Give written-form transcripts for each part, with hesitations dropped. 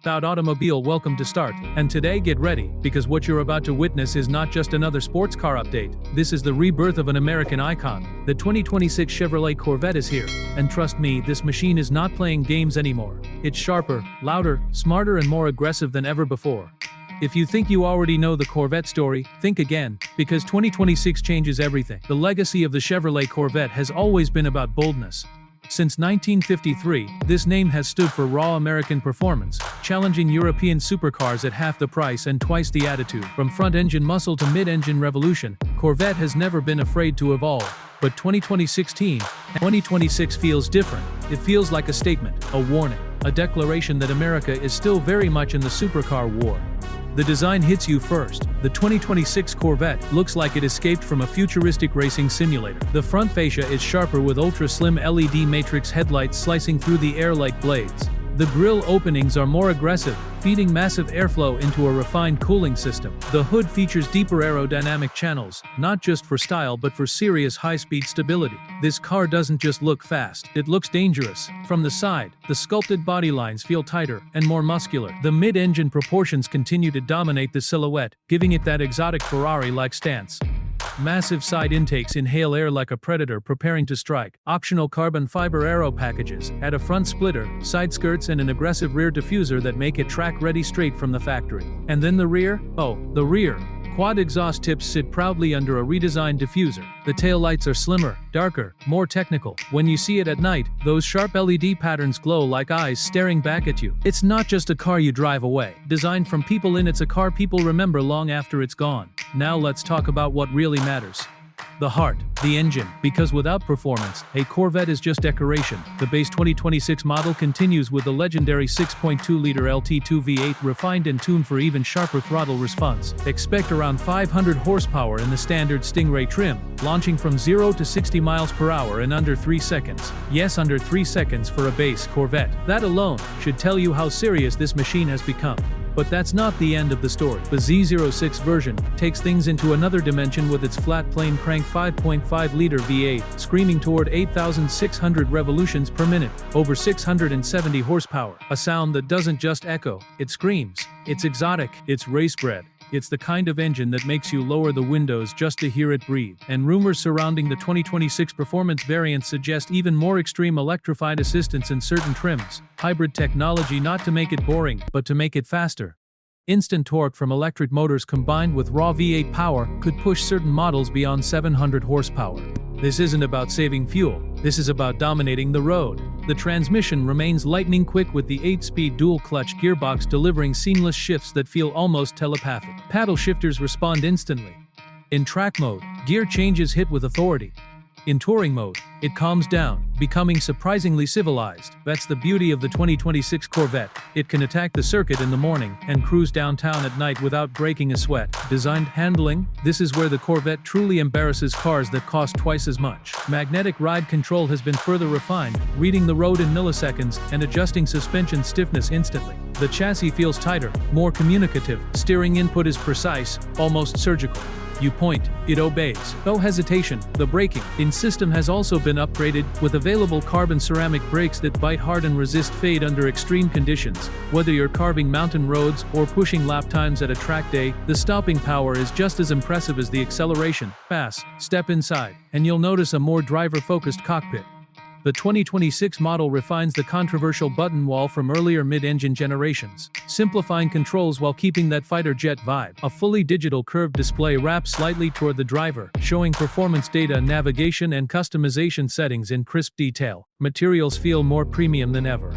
About automobile, welcome to Start, and today get ready, because what you're about to witness is not just another sports car update. This is the rebirth of an American icon. The 2026 Chevrolet Corvette is here, and trust me, this machine is not playing games anymore. It's sharper, louder, smarter and more aggressive than ever before. If you think you already know the Corvette story, think again, because 2026 changes everything. The legacy of the Chevrolet Corvette has always been about boldness. Since 1953, this name has stood for raw American performance, challenging European supercars at half the price and twice the attitude. From front-engine muscle to mid-engine revolution, Corvette has never been afraid to evolve. But 2026 feels different. It feels like a statement, a warning, a declaration that America is still very much in the supercar war. The design hits you first. The 2026 Corvette looks like it escaped from a futuristic racing simulator. The front fascia is sharper with ultra-slim LED matrix headlights slicing through the air like blades. The grille openings are more aggressive, feeding massive airflow into a refined cooling system. The hood features deeper aerodynamic channels, not just for style but for serious high-speed stability. This car doesn't just look fast, it looks dangerous. From the side, the sculpted body lines feel tighter and more muscular. The mid-engine proportions continue to dominate the silhouette, giving it that exotic Ferrari-like stance. Massive side intakes inhale air like a predator preparing to strike. Optional carbon fiber aero packages add a front splitter, side skirts and an aggressive rear diffuser that make it track-ready straight from the factory. And then the rear? Oh, the rear. Quad exhaust tips sit proudly under a redesigned diffuser. The taillights are slimmer, darker, more technical. When you see it at night, those sharp LED patterns glow like eyes staring back at you. It's not just a car you drive away. Designed from people in, it's a car people remember long after it's gone. Now let's talk about what really matters. The heart, the engine, because without performance, a Corvette is just decoration. The base 2026 model continues with the legendary 6.2-liter LT2 V8 refined and tuned for even sharper throttle response. Expect around 500 horsepower in the standard Stingray trim, launching from 0 to 60 miles per hour in under 3 seconds. Yes, under 3 seconds for a base Corvette. That alone should tell you how serious this machine has become. But that's not the end of the story. The Z06 version takes things into another dimension with its flat plane crank 5.5-liter V8, screaming toward 8,600 revolutions per minute, over 670 horsepower. A sound that doesn't just echo, it screams. It's exotic, it's race-bred. It's the kind of engine that makes you lower the windows just to hear it breathe. And rumors surrounding the 2026 performance variant suggest even more extreme electrified assistance in certain trims. Hybrid technology not to make it boring, but to make it faster. Instant torque from electric motors combined with raw V8 power could push certain models beyond 700 horsepower. This isn't about saving fuel. This is about dominating the road. The transmission remains lightning quick with the 8-speed dual-clutch gearbox delivering seamless shifts that feel almost telepathic. Paddle shifters respond instantly. In track mode, gear changes hit with authority. In touring mode, it calms down, becoming surprisingly civilized. That's the beauty of the 2026 Corvette. It can attack the circuit in the morning and cruise downtown at night without breaking a sweat. Designed handling, this is where the Corvette truly embarrasses cars that cost twice as much. Magnetic ride control has been further refined, reading the road in milliseconds and adjusting suspension stiffness instantly. The chassis feels tighter, more communicative. Steering input is precise, almost surgical. You point, it obeys. No hesitation. The braking system has also been upgraded, with available carbon ceramic brakes that bite hard and resist fade under extreme conditions. Whether you're carving mountain roads or pushing lap times at a track day, the stopping power is just as impressive as the acceleration. Pass, step inside, and you'll notice a more driver-focused cockpit. The 2026 model refines the controversial button wall from earlier mid-engine generations, simplifying controls while keeping that fighter jet vibe. A fully digital curved display wraps slightly toward the driver, showing performance data, navigation and customization settings in crisp detail. Materials feel more premium than ever.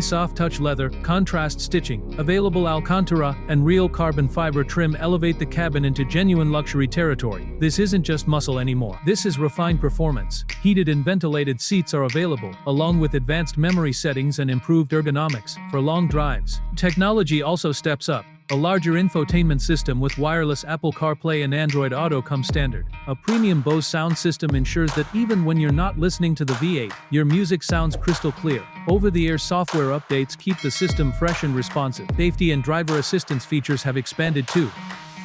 Soft touch leather, contrast stitching, available Alcantara, and real carbon fiber trim elevate the cabin into genuine luxury territory. This isn't just muscle anymore. This is refined performance. Heated and ventilated seats are available, along with advanced memory settings and improved ergonomics for long drives. Technology also steps up. A larger infotainment system with wireless Apple CarPlay and Android Auto come standard. A premium Bose sound system ensures that even when you're not listening to the V8, your music sounds crystal clear. Over-the-air software updates keep the system fresh and responsive. Safety and driver assistance features have expanded too.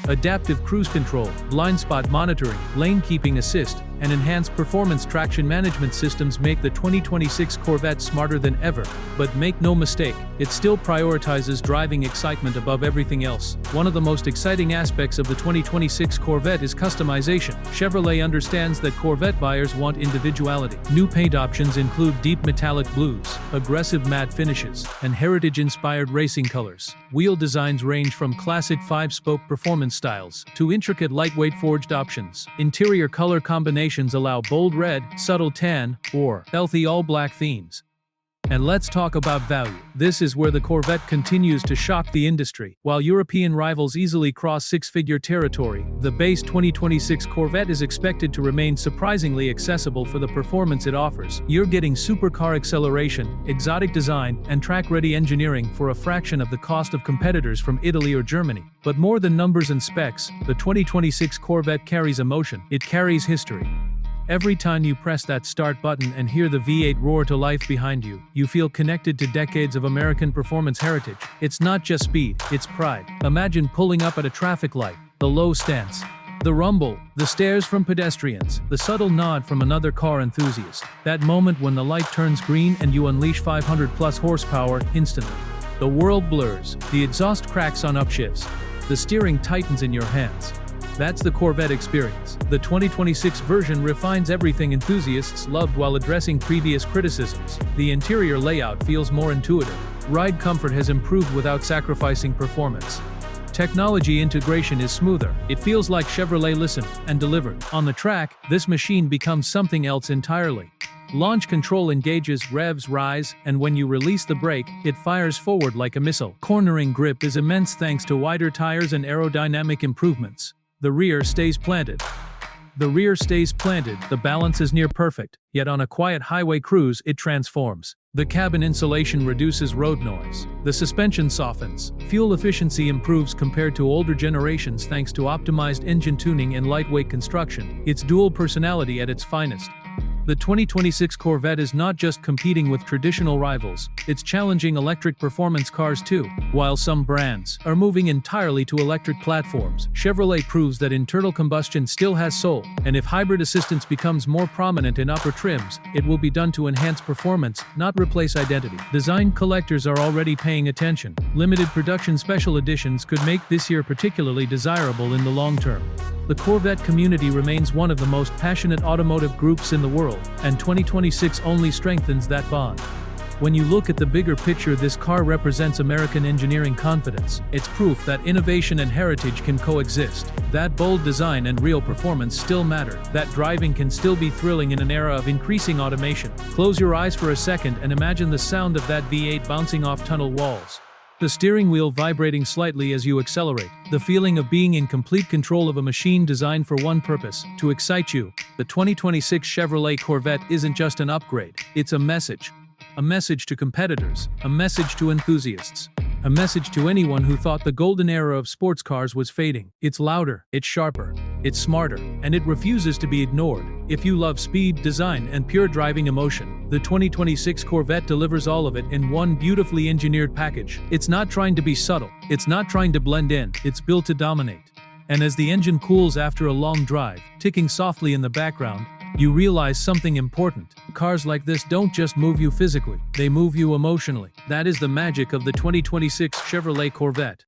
Adaptive cruise control, blind spot monitoring, lane keeping assist, and enhanced performance traction management systems make the 2026 Corvette smarter than ever. But make no mistake, it still prioritizes driving excitement above everything else. One of the most exciting aspects of the 2026 Corvette is customization. Chevrolet understands that Corvette buyers want individuality. New paint options include deep metallic blues, aggressive matte finishes, and heritage-inspired racing colors. Wheel designs range from classic 5-spoke performance styles to intricate lightweight forged options. Interior color combinations allow bold red, subtle tan, or healthy all-black themes. And let's talk about value. This is where the Corvette continues to shock the industry. While European rivals easily cross six-figure territory, the base 2026 Corvette is expected to remain surprisingly accessible for the performance it offers. You're getting supercar acceleration, exotic design, and track-ready engineering for a fraction of the cost of competitors from Italy or Germany. But more than numbers and specs, the 2026 Corvette carries emotion. It carries history. Every time you press that start button and hear the V8 roar to life behind you, you feel connected to decades of American performance heritage. It's not just speed, it's pride. Imagine pulling up at a traffic light, the low stance, the rumble, the stares from pedestrians, the subtle nod from another car enthusiast. That moment when the light turns green and you unleash 500+ horsepower instantly. The world blurs, the exhaust cracks on upshifts, the steering tightens in your hands. That's the Corvette experience. The 2026 version refines everything enthusiasts loved while addressing previous criticisms. The interior layout feels more intuitive. Ride comfort has improved without sacrificing performance. Technology integration is smoother. It feels like Chevrolet listened and delivered. On the track, this machine becomes something else entirely. Launch control engages, revs rise, and when you release the brake, it fires forward like a missile. Cornering grip is immense thanks to wider tires and aerodynamic improvements. The rear stays planted. The balance is near perfect, yet on a quiet highway cruise it transforms. The cabin insulation reduces road noise. The suspension softens. Fuel efficiency improves compared to older generations thanks to optimized engine tuning and lightweight construction. It's dual personality at its finest. The 2026 Corvette is not just competing with traditional rivals, it's challenging electric performance cars too. While some brands are moving entirely to electric platforms, Chevrolet proves that internal combustion still has soul, and if hybrid assistance becomes more prominent in upper trims, it will be done to enhance performance, not replace identity. Design collectors are already paying attention. Limited production special editions could make this year particularly desirable in the long term. The Corvette community remains one of the most passionate automotive groups in the world, and 2026 only strengthens that bond. When you look at the bigger picture, this car represents American engineering confidence. It's proof that innovation and heritage can coexist, that bold design and real performance still matter, that driving can still be thrilling in an era of increasing automation. Close your eyes for a second and imagine the sound of that V8 bouncing off tunnel walls. The steering wheel vibrating slightly as you accelerate. The feeling of being in complete control of a machine designed for one purpose, to excite you. The 2026 Chevrolet Corvette isn't just an upgrade, it's a message. A message to competitors, a message to enthusiasts, a message to anyone who thought the golden era of sports cars was fading. It's louder, it's sharper, it's smarter, and it refuses to be ignored. If you love speed, design, and pure driving emotion, the 2026 Corvette delivers all of it in one beautifully engineered package. It's not trying to be subtle, it's not trying to blend in, it's built to dominate. And as the engine cools after a long drive, ticking softly in the background, you realize something important. Cars like this don't just move you physically, they move you emotionally. That is the magic of the 2026 Chevrolet Corvette.